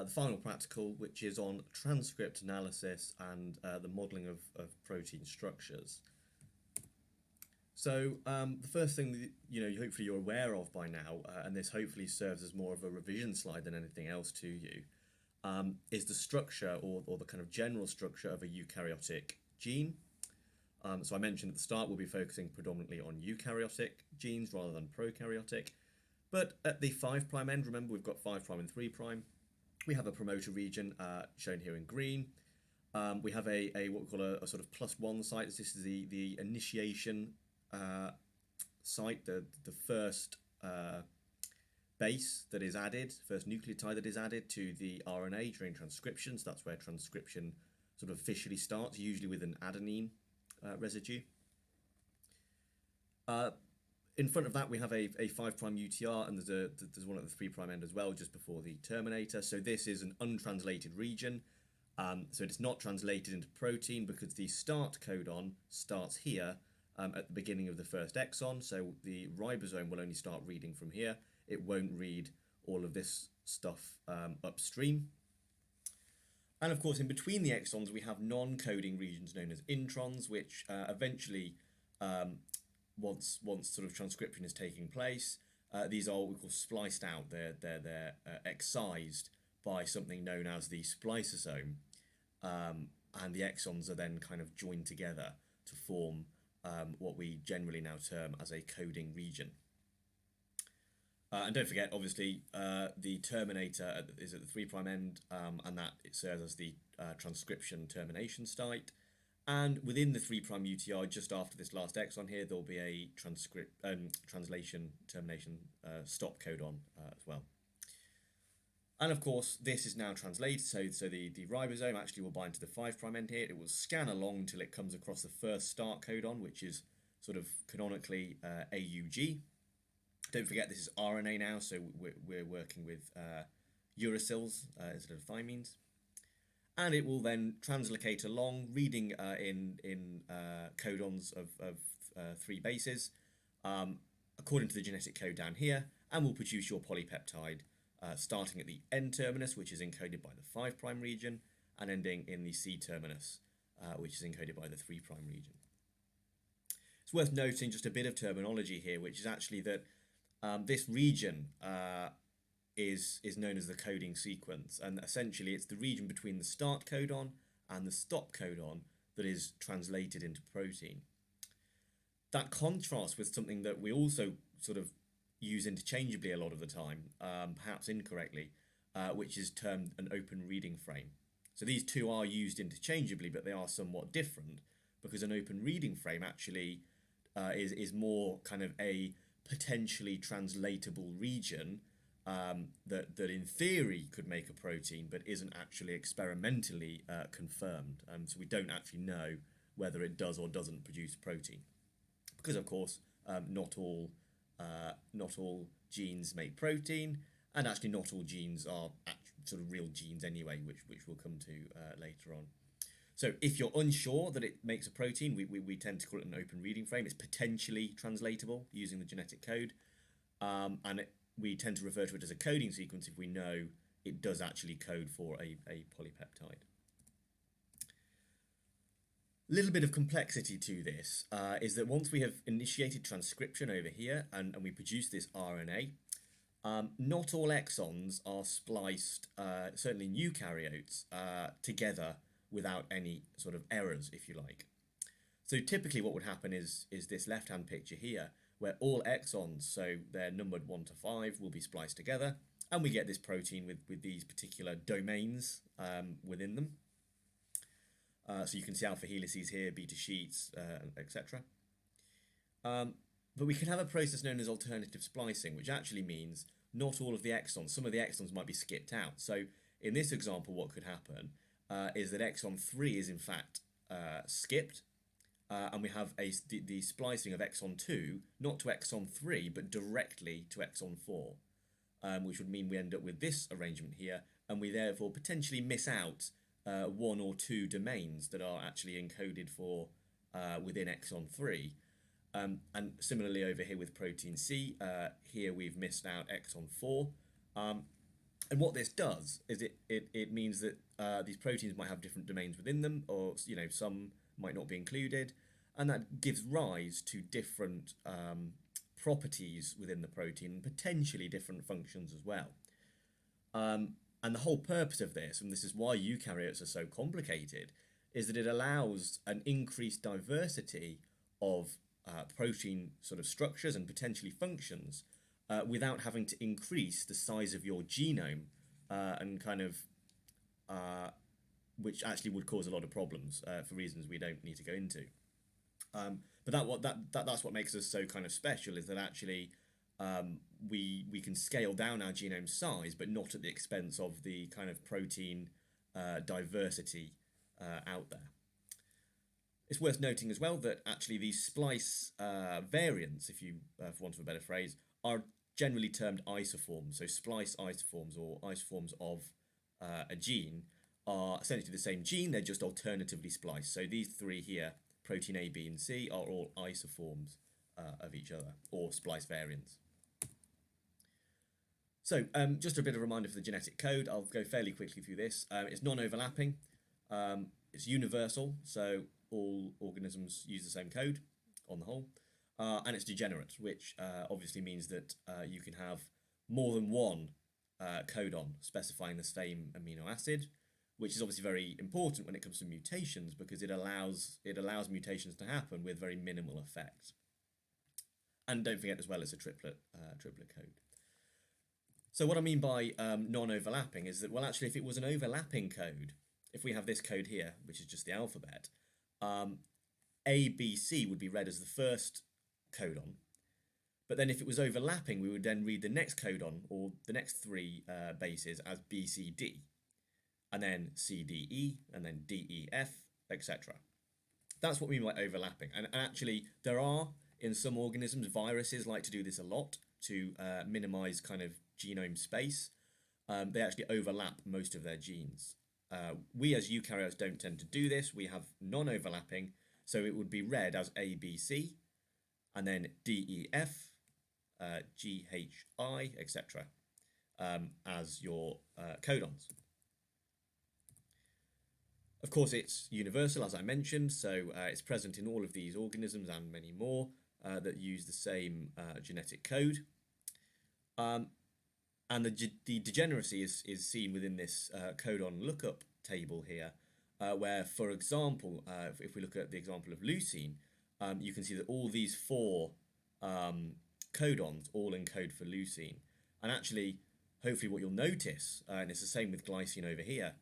the final practical, which is on transcript analysis and the modelling of protein structures. So the first thing that hopefully you're aware of by now, and this hopefully serves as more of a revision slide than anything else to you, is the structure or the kind of general structure of a eukaryotic gene. So I mentioned at the start we'll be focusing predominantly on eukaryotic genes rather than prokaryotic. But at the 5' end, remember we've got 5' and 3'. We have a promoter region shown here in green. We have a what we call a sort of +1 site. This is the initiation site, the first base that is added, first nucleotide that is added to the RNA during transcription. So that's where transcription sort of officially starts, usually with an adenine residue. In front of that, we have a 5' UTR, and there's one at the 3' end as well, just before the terminator. So this is an untranslated region. So it's not translated into protein because the start codon starts here at the beginning of the first exon. So the ribosome will only start reading from here. It won't read all of this stuff upstream. And of course, in between the exons, we have non-coding regions known as introns, which eventually, once sort of transcription is taking place, these are what we call spliced out. They're excised by something known as the spliceosome, and the exons are then kind of joined together to form what we generally now term as a coding region. And don't forget, obviously, the terminator is at the 3' end, and that it serves as the transcription termination site. And within the 3' UTR, just after this last exon here, there'll be a translation termination stop codon as well. And of course, this is now translated, so the ribosome actually will bind to the 5' end here. It will scan along until it comes across the first start codon, which is sort of canonically AUG. Don't forget, this is RNA now, so we're working with uracils instead of thymines. And it will then translocate along, reading in codons of 3 bases, according to the genetic code down here, and will produce your polypeptide, starting at the N terminus, which is encoded by the 5' region, and ending in the C terminus, which is encoded by the 3' region. It's worth noting just a bit of terminology here, which is actually that this region is known as the coding sequence, and essentially it's the region between the start codon and the stop codon that is translated into protein. That contrasts with something that we also sort of use interchangeably a lot of the time, perhaps incorrectly, which is termed an open reading frame. So these two are used interchangeably, but they are somewhat different, because an open reading frame actually is more kind of a potentially translatable region that in theory could make a protein, but isn't actually experimentally confirmed. So we don't actually know whether it does or doesn't produce protein, because of course not all genes make protein, and actually not all genes are sort of real genes anyway, which we'll come to later on. So if you're unsure that it makes a protein, we tend to call it an open reading frame. It's potentially translatable using the genetic code, and we tend to refer to it as a coding sequence if we know it does actually code for a polypeptide. A little bit of complexity to this is that once we have initiated transcription over here and we produce this RNA, not all exons are spliced, certainly in eukaryotes, together without any sort of errors, if you like. So typically what would happen is this left-hand picture here, where all exons, so they're numbered 1 to 5, will be spliced together, and we get this protein with these particular domains within them. So you can see alpha helices here, beta sheets, etc. But we can have a process known as alternative splicing, which actually means not all of the exons, some of the exons might be skipped out. So in this example, what could happen is that exon 3 is in fact skipped, and we have the splicing of exon 2, not to exon 3, but directly to exon 4, which would mean we end up with this arrangement here, and we therefore potentially miss out 1 or 2 domains that are actually encoded for within exon 3. And similarly over here with protein C, here we've missed out exon 4. And what this does is it means that these proteins might have different domains within them, or some might not be included, and that gives rise to different properties within the protein and potentially different functions as well. And the whole purpose of this, and this is why eukaryotes are so complicated, is that it allows an increased diversity of protein sort of structures and potentially functions without having to increase the size of your genome and kind of which actually would cause a lot of problems for reasons we don't need to go into. But that's what makes us so kind of special, is that actually we can scale down our genome size, but not at the expense of the kind of protein diversity out there. It's worth noting as well that actually these splice variants, if you, for want of a better phrase, are generally termed isoforms. So splice isoforms, or isoforms of a gene, are essentially the same gene, they're just alternatively spliced. So these three here, protein A, B, and C, are all isoforms of each other, or splice variants. So just a bit of a reminder for the genetic code. I'll go fairly quickly through this. It's non-overlapping, it's universal, so all organisms use the same code on the whole, and it's degenerate, which obviously means that you can have more than one codon specifying the same amino acid, which is obviously very important when it comes to mutations, because it allows mutations to happen with very minimal effect. And don't forget as well, it's a triplet code. So what I mean by non-overlapping is that, well, actually, if it was an overlapping code, if we have this code here, which is just the alphabet, A, B, C would be read as the first codon. But then if it was overlapping, we would then read the next codon, or the next three bases, as B, C, D, and then C, D, E, and then D, E, F, etc. That's what we mean by overlapping. And actually, there are, in some organisms, viruses like to do this a lot to minimize kind of genome space. They actually overlap most of their genes. We as eukaryotes don't tend to do this. We have non-overlapping, so it would be read as A, B, C, and then D, E, F, G, H, I, etc. As your codons. Of course, it's universal, as I mentioned, so it's present in all of these organisms and many more that use the same genetic code. And the degeneracy is seen within this codon lookup table here, where, for example, if we look at the example of leucine, you can see that all these four codons all encode for leucine. And actually, hopefully what you'll notice, and it's the same with glycine over here,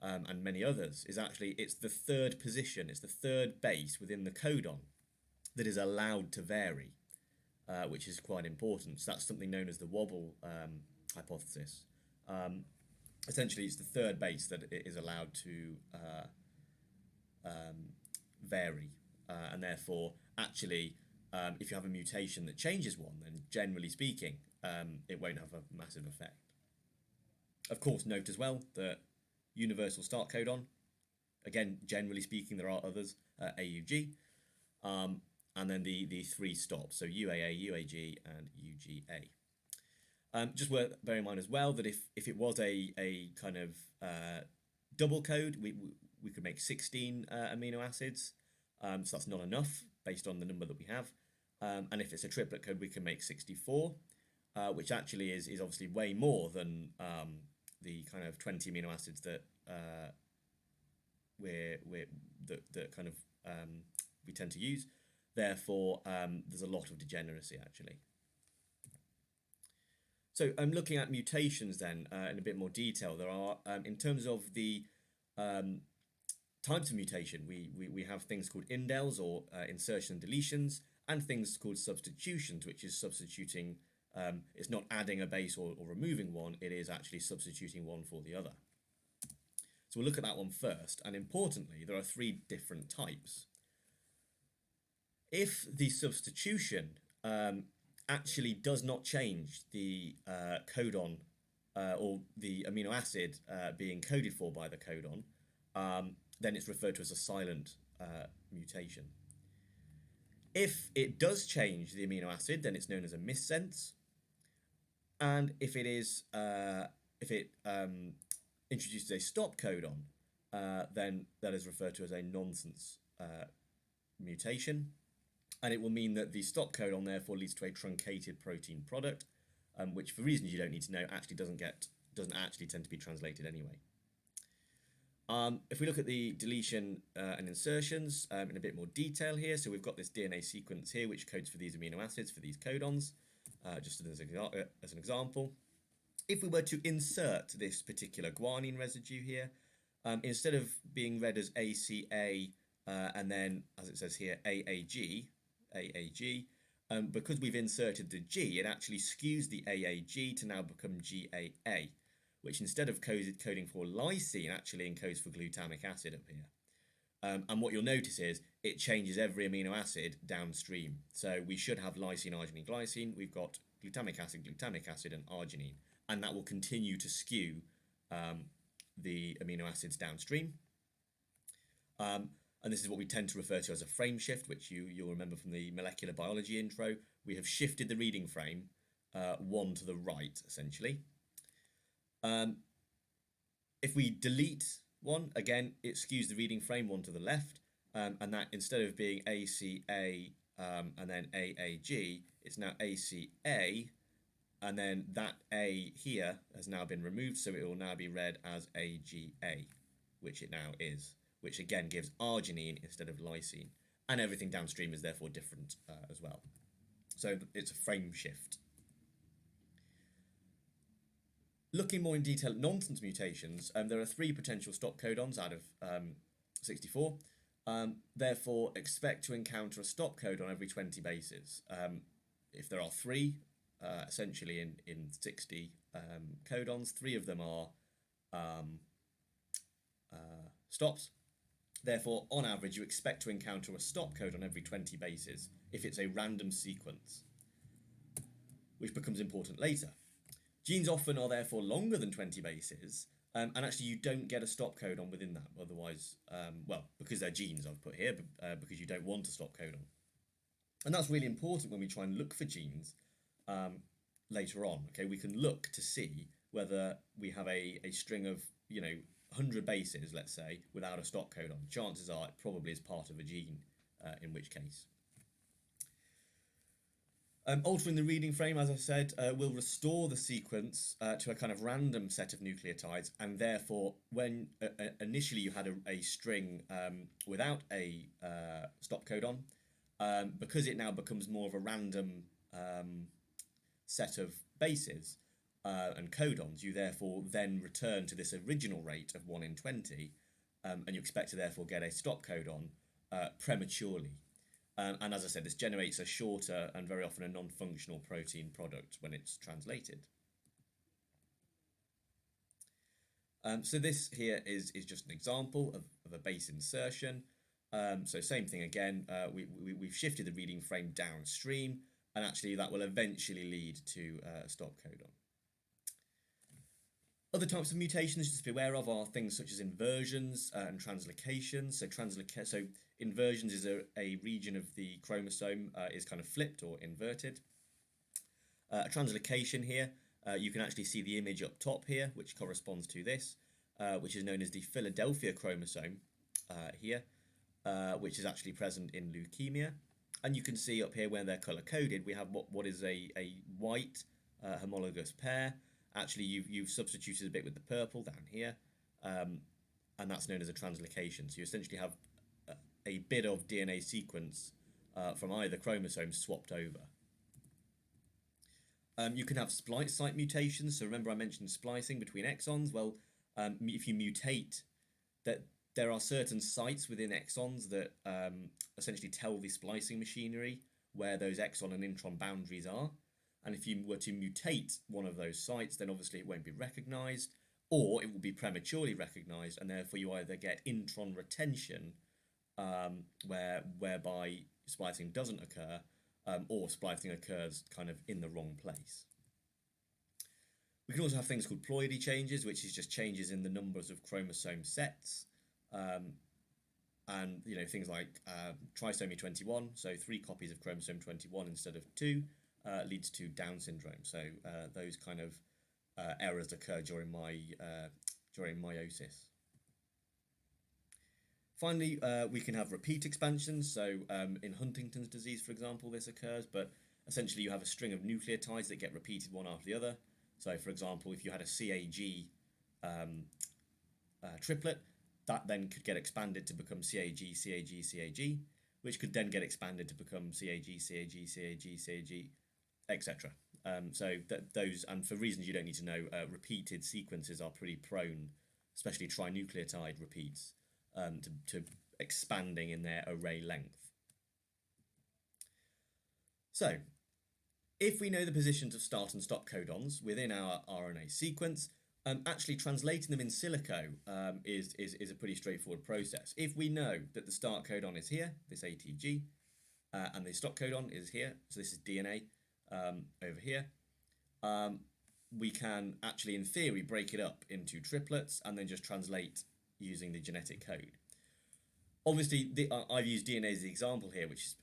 and many others, is actually it's the third position, it's the third base within the codon that is allowed to vary, which is quite important. So that's something known as the wobble hypothesis. Essentially, it's the third base that it is allowed to vary, and therefore, actually, if you have a mutation that changes one, then generally speaking, it won't have a massive effect. Of course, note as well that universal start codon, again, generally speaking, there are others, AUG, and then the three stops, so UAA, UAG, and UGA. Just worth bearing in mind as well that if it was a kind of double code, we could make 16 amino acids, so that's not enough based on the number that we have. And if it's a triplet code, we can make 64, which actually is obviously way more than the kind of 20 amino acids that we tend to use. Therefore, there's a lot of degeneracy actually. So I'm looking at mutations then in a bit more detail. There are, in terms of the types of mutation, we have things called indels, or insertion and deletions, and things called substitutions, which is substituting, it's not adding a base or removing one, it is actually substituting one for the other. So we'll look at that one first, and importantly, there are three different types. If the substitution actually does not change the codon or the amino acid being coded for by the codon, then it's referred to as a silent mutation. If it does change the amino acid, then it's known as a missense. And if if it introduces a stop codon, then that is referred to as a nonsense mutation, and it will mean that the stop codon therefore leads to a truncated protein product, which for reasons you don't need to know actually doesn't actually tend to be translated anyway. If we look at the deletion and insertions in a bit more detail here, so we've got this DNA sequence here which codes for these amino acids for these codons, just as an example. If we were to insert this particular guanine residue here, instead of being read as ACA and then, as it says here, AAG, because we've inserted the G, it actually skews the AAG to now become GAA, which instead of coding for lysine actually encodes for glutamic acid up here. And what you'll notice is it changes every amino acid downstream. So we should have lysine, arginine, glycine. We've got glutamic acid, and arginine. And that will continue to skew the amino acids downstream. And this is what we tend to refer to as a frame shift, which you'll remember from the molecular biology intro. We have shifted the reading frame one to the right, essentially. If we delete one, again, it skews the reading frame one to the left, and that instead of being ACA and then AAG, it's now ACA, and then that A here has now been removed, so it will now be read as AGA, which it now is, which again gives arginine instead of lysine, and everything downstream is therefore different as well. So it's a frame shift. Looking more in detail at nonsense mutations, there are 3 potential stop codons out of 64. Therefore, expect to encounter a stop codon every 20 bases. If there are 3, essentially in 60 codons, 3 of them are stops. Therefore, on average, you expect to encounter a stop codon every 20 bases if it's a random sequence, which becomes important later. Genes often are therefore longer than 20 bases, and actually you don't get a stop codon within that. Otherwise, well, because they're genes I've put here, because you don't want a stop codon. And that's really important when we try and look for genes later on. Okay, we can look to see whether we have a string of, 100 bases, let's say, without a stop codon. Chances are it probably is part of a gene, in which case. Altering the reading frame, as I said, will restore the sequence to a kind of random set of nucleotides, and therefore, when initially you had a string without a stop codon, because it now becomes more of a random set of bases and codons, you therefore then return to this original rate of 1 in 20, and you expect to therefore get a stop codon prematurely. And as I said, this generates a shorter and very often a non-functional protein product when it's translated. So this here is just an example of a base insertion. So same thing again, we've shifted the reading frame downstream, and actually that will eventually lead to a stop codon. Other types of mutations just to be aware of are things such as inversions and translocations. So inversions is a region of the chromosome is kind of flipped or inverted. A translocation here, you can actually see the image up top here, which corresponds to this, which is known as the Philadelphia chromosome here, which is actually present in leukemia. And you can see up here where they're color-coded, we have what is a white homologous pair. Actually, you've substituted a bit with the purple down here, and that's known as a translocation. So you essentially have a bit of DNA sequence from either chromosome swapped over. You can have splice site mutations. So remember I mentioned splicing between exons. Well, if you mutate, that there are certain sites within exons that essentially tell the splicing machinery where those exon and intron boundaries are. And if you were to mutate one of those sites, then obviously it won't be recognized, or it will be prematurely recognized, and therefore you either get intron retention, whereby splicing doesn't occur, or splicing occurs kind of in the wrong place. We can also have things called ploidy changes, which is just changes in the numbers of chromosome sets, and things like trisomy 21, so 3 copies of chromosome 21 instead of 2. Leads to Down syndrome. So those kind of errors occur during meiosis. Finally, we can have repeat expansions. So in Huntington's disease, for example, this occurs, but essentially you have a string of nucleotides that get repeated one after the other. So for example, if you had a CAG triplet, that then could get expanded to become CAG, CAG, CAG, which could then get expanded to become CAG, CAG, CAG, CAG, etc. So those, and for reasons you don't need to know, repeated sequences are pretty prone, especially trinucleotide repeats, to expanding in their array length. So, if we know the positions of start and stop codons within our RNA sequence, actually translating them in silico is a pretty straightforward process. If we know that the start codon is here, this ATG, and the stop codon is here, so this is DNA over here, we can actually, in theory, break it up into triplets and then just translate using the genetic code. Obviously, I've used DNA as the example here, which is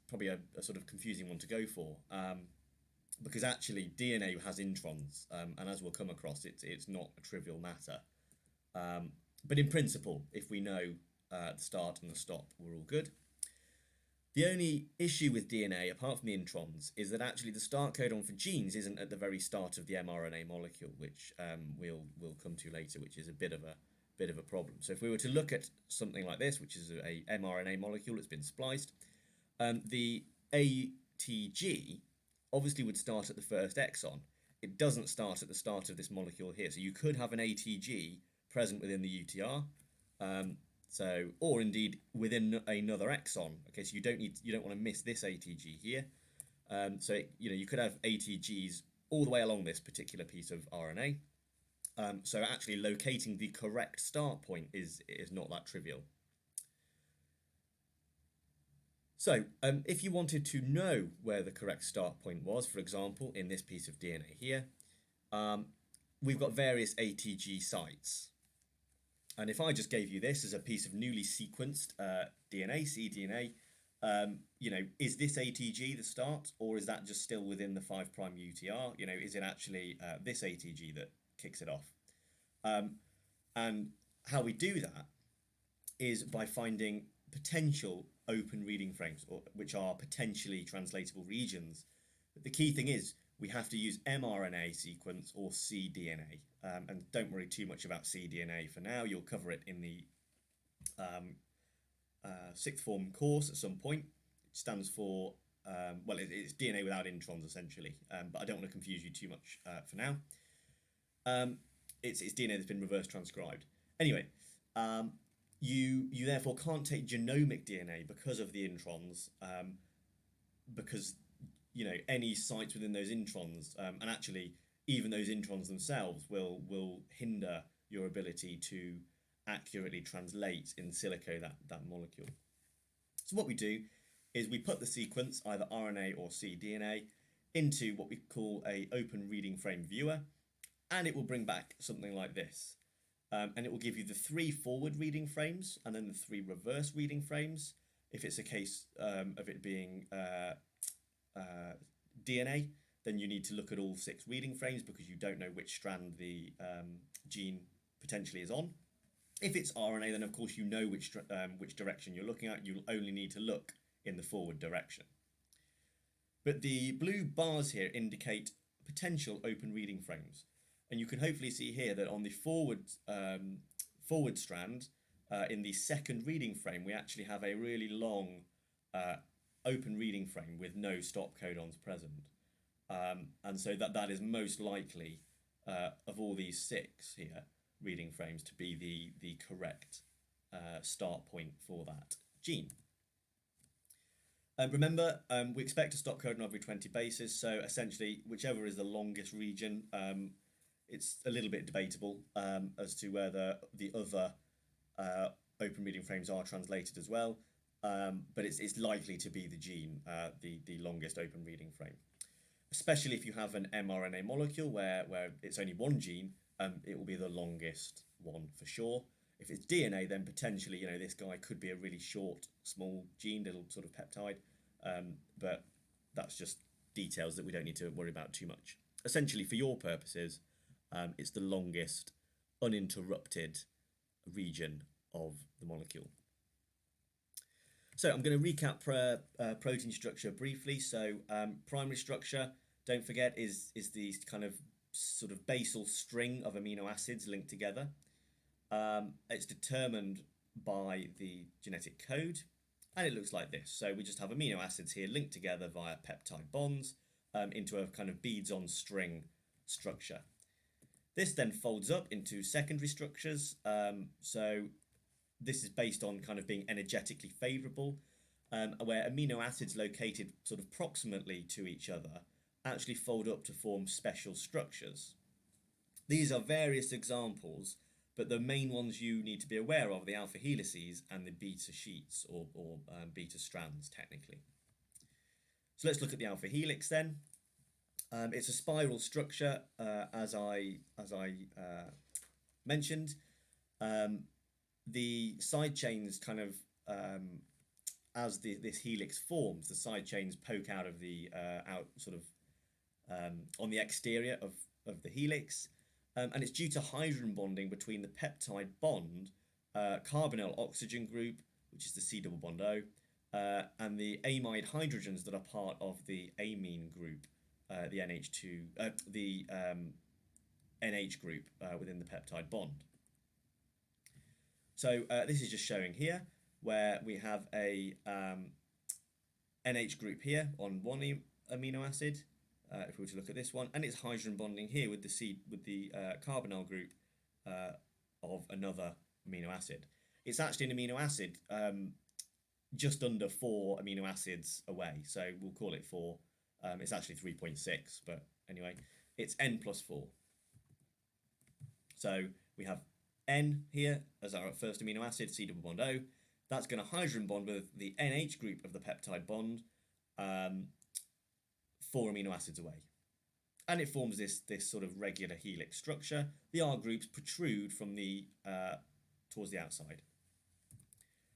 probably a sort of confusing one to go for, because actually DNA has introns, and as we'll come across, it's not a trivial matter. But in principle, if we know the start and the stop, we're all good. The only issue with DNA, apart from the introns, is that actually the start codon for genes isn't at the very start of the mRNA molecule, which we'll come to later, which is a bit of a problem. So if we were to look at something like this, which is a mRNA molecule that's been spliced, the ATG obviously would start at the first exon. It doesn't start at the start of this molecule here. So you could have an ATG present within the UTR, or indeed within another exon. Okay, so you don't want to miss this ATG here. You could have ATGs all the way along this particular piece of RNA. So actually locating the correct start point is not that trivial. So if you wanted to know where the correct start point was, for example, in this piece of DNA here, we've got various ATG sites. And if I just gave you this as a piece of newly sequenced DNA, cDNA, is this ATG the start, or is that just still within the 5' UTR? Is it actually this ATG that kicks it off? And how we do that is by finding potential open reading frames, which are potentially translatable regions. But the key thing is we have to use mRNA sequence or cDNA. And don't worry too much about cDNA for now. You'll cover it in the sixth form course at some point. It stands for, it's DNA without introns essentially, but I don't want to confuse you too much for now. It's DNA that's been reverse transcribed. Anyway, you therefore can't take genomic DNA because of the introns, because any sites within those introns, and actually even those introns themselves will hinder your ability to accurately translate in silico that molecule. So what we do is we put the sequence, either RNA or cDNA, into what we call a open reading frame viewer, and it will bring back something like this. And it will give you the 3 forward reading frames and then the 3 reverse reading frames. If it's a case of it being DNA, then you need to look at all 6 reading frames because you don't know which strand the gene potentially is on. If it's RNA, then of course you know which direction you're looking at. You'll only need to look in the forward direction. But the blue bars here indicate potential open reading frames. And you can hopefully see here that on the forward strand, in the second reading frame, we actually have a really long open reading frame with no stop codons present. And so that is most likely, of all these 6 here, reading frames to be the correct start point for that gene. Remember, we expect a stop codon every 20 bases, so essentially whichever is the longest region, it's a little bit debatable as to whether the other open reading frames are translated as well, but it's likely to be the gene, the longest open reading frame. Especially if you have an mRNA molecule where it's only one gene, it will be the longest one for sure. If it's DNA, then potentially, this guy could be a really short, small gene, little sort of peptide, but that's just details that we don't need to worry about too much. Essentially, for your purposes, It's the longest uninterrupted region of the molecule. So I'm going to recap protein structure briefly. So primary structure, don't forget, is the kind of sort of basal string of amino acids linked together. It's determined by the genetic code, and it looks like this. So we just have amino acids here linked together via peptide bonds into a kind of beads-on string structure. This then folds up into secondary structures. So this is based on kind of being energetically favorable, where amino acids located sort of proximately to each other actually fold up to form special structures. These are various examples, but the main ones you need to be aware of are the alpha helices and the beta sheets, or beta strands, technically. So let's look at the alpha helix then. It's a spiral structure, as I mentioned. The side chains kind of, as this helix forms, the side chains poke out of the on the exterior of the helix, and it's due to hydrogen bonding between the peptide bond, carbonyl oxygen group, which is the C double bond O, and the amide hydrogens that are part of the amine group, the NH group within the peptide bond. So this is just showing here where we have a NH group here on one amino acid. If we were to look at this one, and it's hydrogen bonding here with the carbonyl group of another amino acid. It's actually an amino acid just under 4 amino acids away, so we'll call it 4. It's actually 3.6, but anyway, it's N plus 4. So we have N here as our first amino acid, C double bond O. That's going to hydrogen bond with the NH group of the peptide bond 4 amino acids away. And it forms this sort of regular helix structure. The R groups protrude from the towards the outside.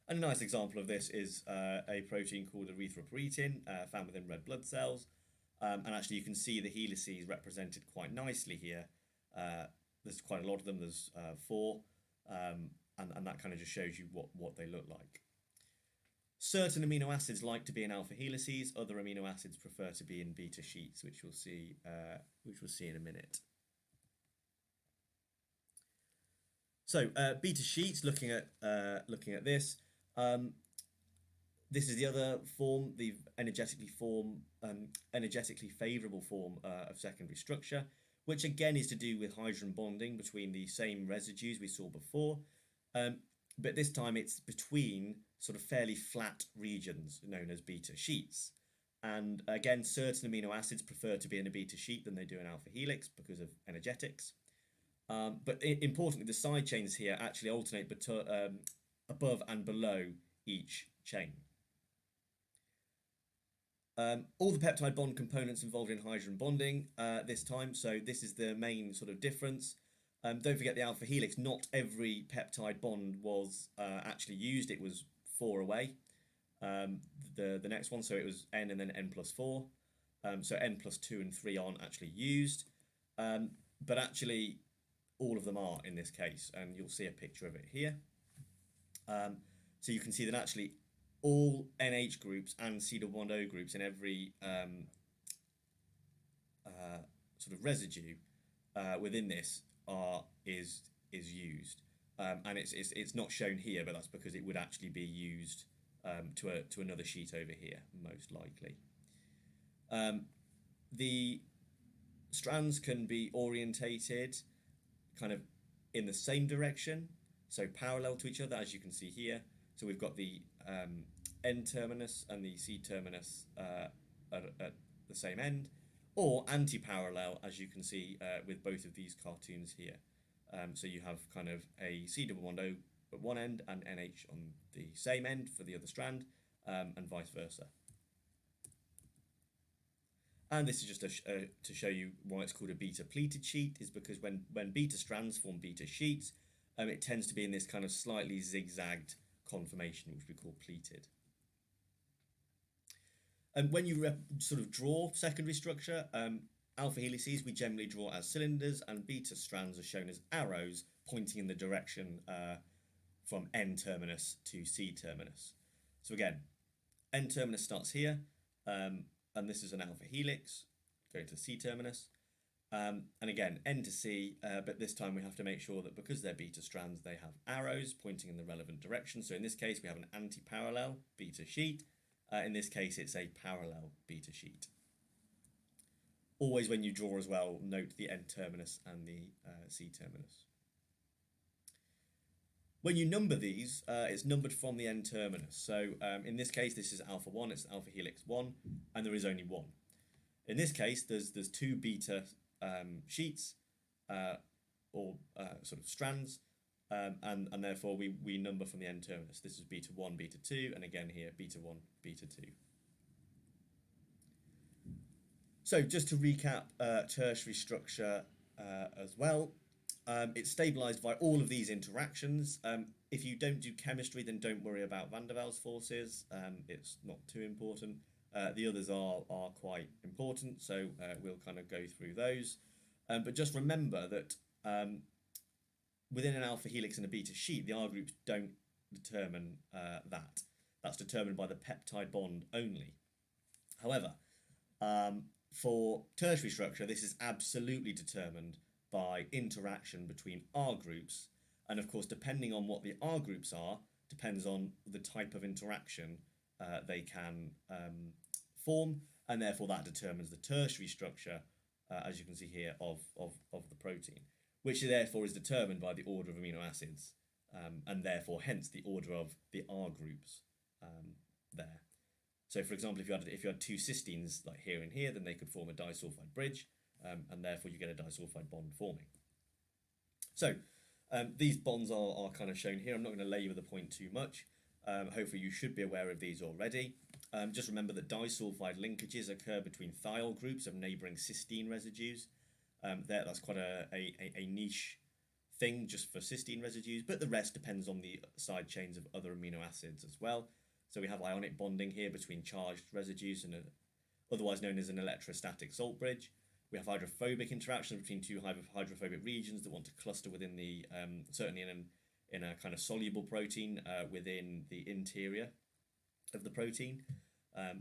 And a nice example of this is a protein called erythropoietin, found within red blood cells. And actually you can see the helices represented quite nicely here. There's quite a lot of them, there's 4, and that kind of just shows you what they look like. Certain amino acids like to be in alpha helices, other amino acids prefer to be in beta sheets, which we'll see in a minute. So beta sheets, looking at this. This is the other form, the energetically favourable form of secondary structure, which again is to do with hydrogen bonding between the same residues we saw before, but this time it's between sort of fairly flat regions known as beta sheets. And again, certain amino acids prefer to be in a beta sheet than they do in alpha helix because of energetics. But importantly, the side chains here actually alternate above and below each chain. All the peptide bond components involved in hydrogen bonding this time, so this is the main sort of difference. Don't forget the alpha helix, not every peptide bond was actually used, it was 4 away. The next one, so it was N and then N plus 4. So N plus 2 and 3 aren't actually used, but actually all of them are in this case, and you'll see a picture of it here. So you can see that actually all NH groups and C double bond O groups in every sort of residue within this is used, and it's not shown here, but that's because it would actually be used to another sheet over here, most likely. The strands can be orientated kind of in the same direction, so parallel to each other, as you can see here. So we've got the N terminus and the C terminus at the same end, or anti-parallel, as you can see with both of these cartoons here. So you have kind of a C double bond O at one end and NH on the same end for the other strand, and vice versa. And this is just to show you why it's called a beta pleated sheet, is because when beta strands form beta sheets, it tends to be in this kind of slightly zigzagged conformation, which we call pleated. And when you sort of draw secondary structure, alpha helices we generally draw as cylinders, and beta strands are shown as arrows pointing in the direction from N terminus to C terminus. So again, N terminus starts here, and this is an alpha helix going to C terminus. And again, N to C, but this time we have to make sure that because they're beta strands, they have arrows pointing in the relevant direction. So in this case, we have an anti-parallel beta sheet. In this case, it's a parallel beta sheet. Always when you draw as well, note the N terminus and the C terminus. When you number these, it's numbered from the N terminus. So in this case, this is alpha 1, it's alpha helix 1, and there is only one. In this case, there's two beta sheets or sort of strands, and therefore we number from the N terminus. This is beta 1, beta 2, and again here, beta 1, beta 2. So just to recap tertiary structure as well, it's stabilized by all of these interactions. If you don't do chemistry, then don't worry about van der Waals forces. It's not too important. The others are quite important, so we'll kind of go through those. But just remember that within an alpha helix and a beta sheet, the R groups don't determine that. That's determined by the peptide bond only. However, for tertiary structure, this is absolutely determined by interaction between R groups. And of course, depending on what the R groups are, depends on the type of interaction they can form, and therefore that determines the tertiary structure, as you can see here, of the protein, which therefore is determined by the order of amino acids, and therefore hence the order of the R groups there. So for example, if you had two cysteines like here and here, then they could form a disulfide bridge, and therefore you get a disulfide bond forming. So these bonds are kind of shown here. I'm not going to labour the point too much. Hopefully you should be aware of these already. Just remember that disulfide linkages occur between thiol groups of neighbouring cysteine residues. That's quite a niche thing just for cysteine residues, but the rest depends on the side chains of other amino acids as well. So we have ionic bonding here between charged residues, and otherwise known as an electrostatic salt bridge. We have hydrophobic interactions between two hydrophobic regions that want to cluster within the, certainly in a kind of soluble protein within the interior of the protein.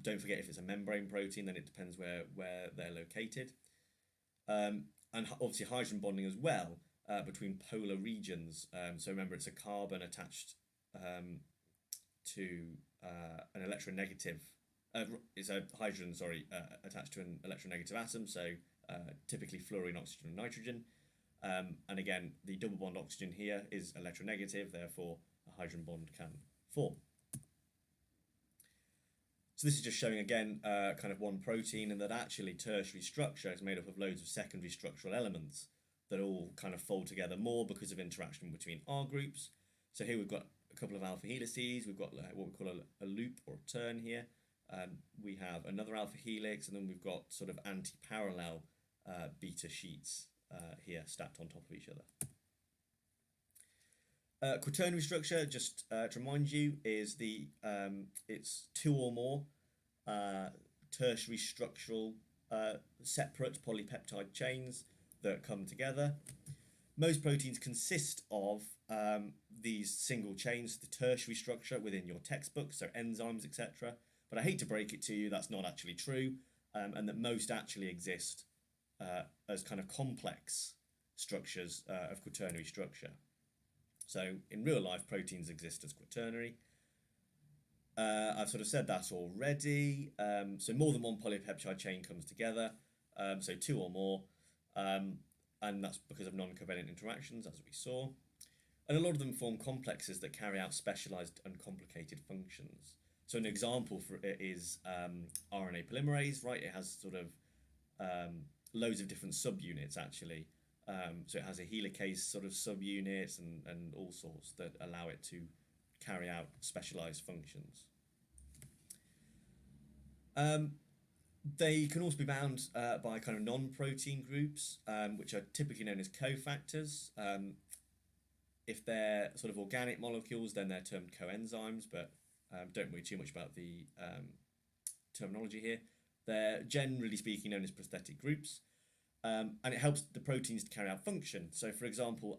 Don't forget, if it's a membrane protein, then it depends where they're located. And obviously hydrogen bonding as well between polar regions. So remember, it's a carbon attached to an electronegative, it's a hydrogen, attached to an electronegative atom, so typically fluorine, oxygen, and nitrogen. And again, the double bond oxygen here is electronegative, therefore a hydrogen bond can form. So this is just showing again kind of one protein, and that actually tertiary structure is made up of loads of secondary structural elements that all kind of fold together more because of interaction between R groups. So here we've got a couple of alpha helices, we've got what we call a loop or a turn here. We have another alpha helix, and then we've got sort of anti-parallel beta sheets here stacked on top of each other. Quaternary structure, just to remind you, is it's two or more tertiary structural separate polypeptide chains that come together. Most proteins consist of these single chains, the tertiary structure within your textbook, so enzymes, etc. But I hate to break it to you, that's not actually true, and that most actually exist as kind of complex structures of quaternary structure. So in real life, proteins exist as quaternary. I've sort of said that already. So more than one polypeptide chain comes together, so two or more, and that's because of non-covalent interactions, as we saw. And a lot of them form complexes that carry out specialized and complicated functions. So an example for it is RNA polymerase, right? It has sort of loads of different subunits, actually. So it has a helicase sort of subunits and all sorts that allow it to carry out specialized functions. They can also be bound by kind of non-protein groups, which are typically known as cofactors. If they're sort of organic molecules, then they're termed coenzymes, but don't worry too much about the terminology here. They're generally speaking known as prosthetic groups. And it helps the proteins to carry out function. So, for example,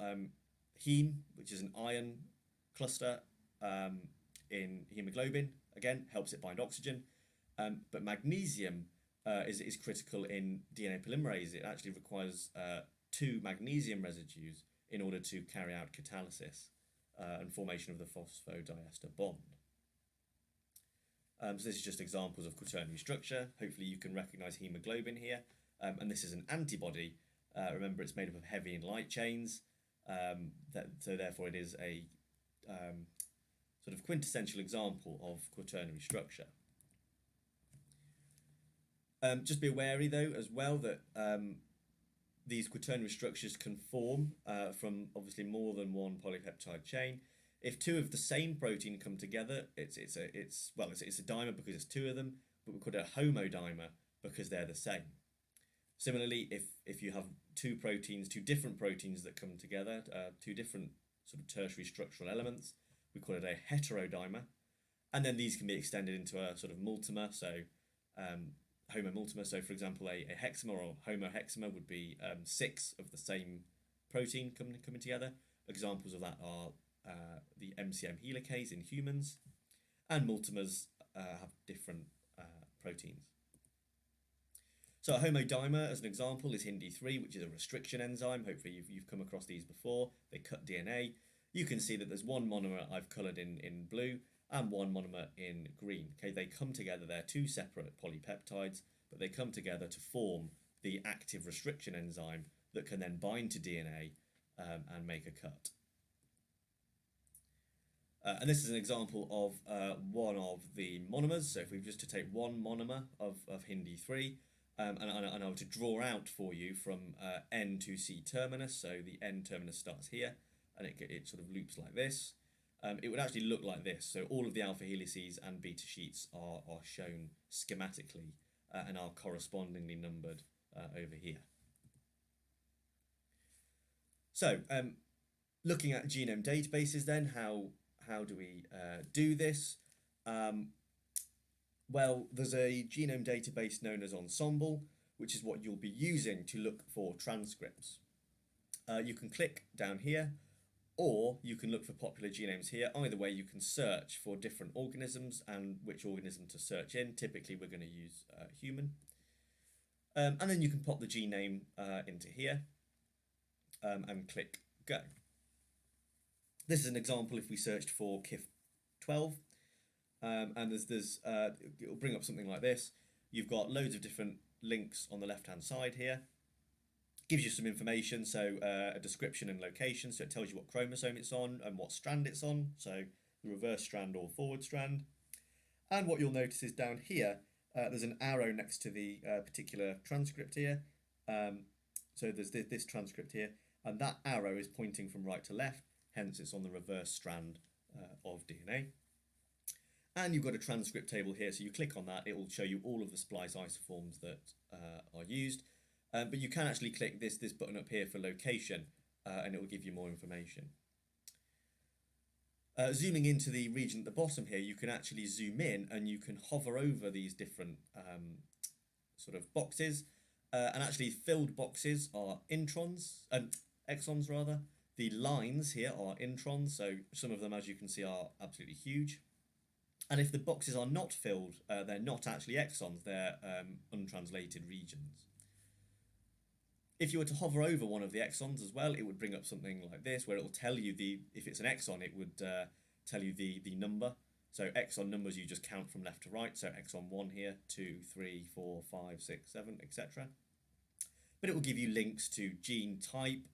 heme, which is an iron cluster in hemoglobin, again, helps it bind oxygen. But magnesium is critical in DNA polymerase. It actually requires two magnesium residues in order to carry out catalysis and formation of the phosphodiester bond. So this is just examples of quaternary structure. Hopefully you can recognize hemoglobin here. And this is an antibody. Remember, it's made up of heavy and light chains. So therefore it is a sort of quintessential example of quaternary structure. Just be wary though as well that these quaternary structures can form from obviously more than one polypeptide chain. If two of the same protein come together, it's a dimer because it's two of them, but we call it a homodimer because they're the same. Similarly, if you have two different proteins that come together, two different sort of tertiary structural elements, we call it a heterodimer. And then these can be extended into a sort of multimer, so homomultimer. So for example, a hexamer or homohexamer would be 6 of the same protein coming together. Examples of that are the MCM helicase in humans, and multimers have different proteins. So a homodimer, as an example, is HindE3, which is a restriction enzyme. Hopefully you've come across these before. They cut DNA. You can see that there's one monomer I've coloured in blue and one monomer in green. Okay, they come together. They're two separate polypeptides, but they come together to form the active restriction enzyme that can then bind to DNA and make a cut. And this is an example of one of the monomers. So if we were just to take one monomer of HindE3, and I were to draw out for you from N to C terminus, so the N terminus starts here, and it sort of loops like this. It would actually look like this. So all of the alpha helices and beta sheets are shown schematically and are correspondingly numbered over here. So looking at genome databases then, how do we do this? Well, there's a genome database known as Ensemble, which is what you'll be using to look for transcripts. You can click down here, or you can look for popular genomes here. Either way, you can search for different organisms and which organism to search in. Typically, we're going to use human. And then you can pop the gene name into here and click go. This is an example if we searched for KIF12. And it'll bring up something like this. You've got loads of different links on the left-hand side here. Gives you some information, so a description and location, so it tells you what chromosome it's on and what strand it's on, so the reverse strand or forward strand. And what you'll notice is down here, there's an arrow next to the particular transcript here. So there's this transcript here, and that arrow is pointing from right to left, hence it's on the reverse strand of DNA. And you've got a transcript table here, so you click on that, it will show you all of the splice isoforms that are used. But you can actually click this button up here for location, and it will give you more information. Zooming into the region at the bottom here, you can actually zoom in and you can hover over these different sort of boxes. And actually filled boxes are exons rather. The lines here are introns, so some of them, as you can see, are absolutely huge. And if the boxes are not filled, they're not actually exons, they're untranslated regions. If you were to hover over one of the exons as well, it would bring up something like this, where it will tell you if it's an exon, it would tell you the number. So exon numbers you just count from left to right, so exon 1 here, 2, 3, 4, 5, 6, 7, etc. But it will give you links to gene type,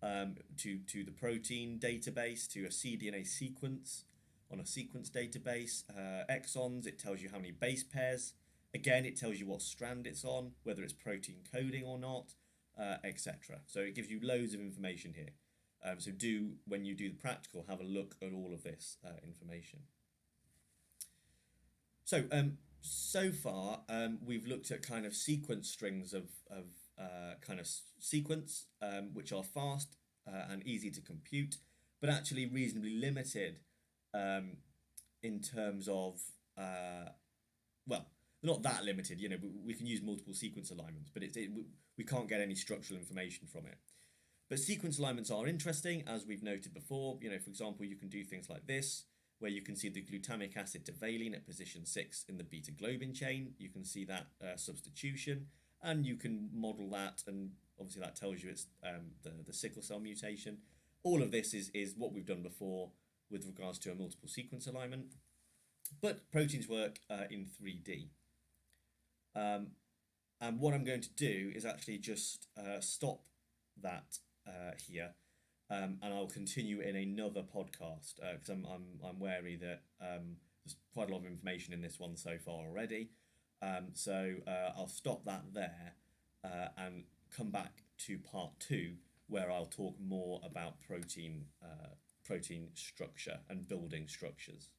to the protein database, to a cDNA sequence on a sequence database, exons, it tells you how many base pairs. Again, it tells you what strand it's on, whether it's protein coding or not, etc. So it gives you loads of information here. So when you do the practical, have a look at all of this information. So, so far, we've looked at kind of sequence strings of kind of sequence, which are fast and easy to compute, but actually reasonably limited in terms of, well, they're not that limited. You know, we can use multiple sequence alignments, but we can't get any structural information from it. But sequence alignments are interesting, as we've noted before. You know, for example, you can do things like this, where you can see the glutamic acid to valine at position 6 in the beta globin chain. You can see that substitution, and you can model that, and obviously that tells you it's the sickle cell mutation. All of this is what we've done before with regards to a multiple sequence alignment. But proteins work in 3D. And what I'm going to do is actually just stop that here, and I'll continue in another podcast because I'm wary that there's quite a lot of information in this one so far already. So I'll stop that there and come back to part 2, where I'll talk more about protein structure and building structures.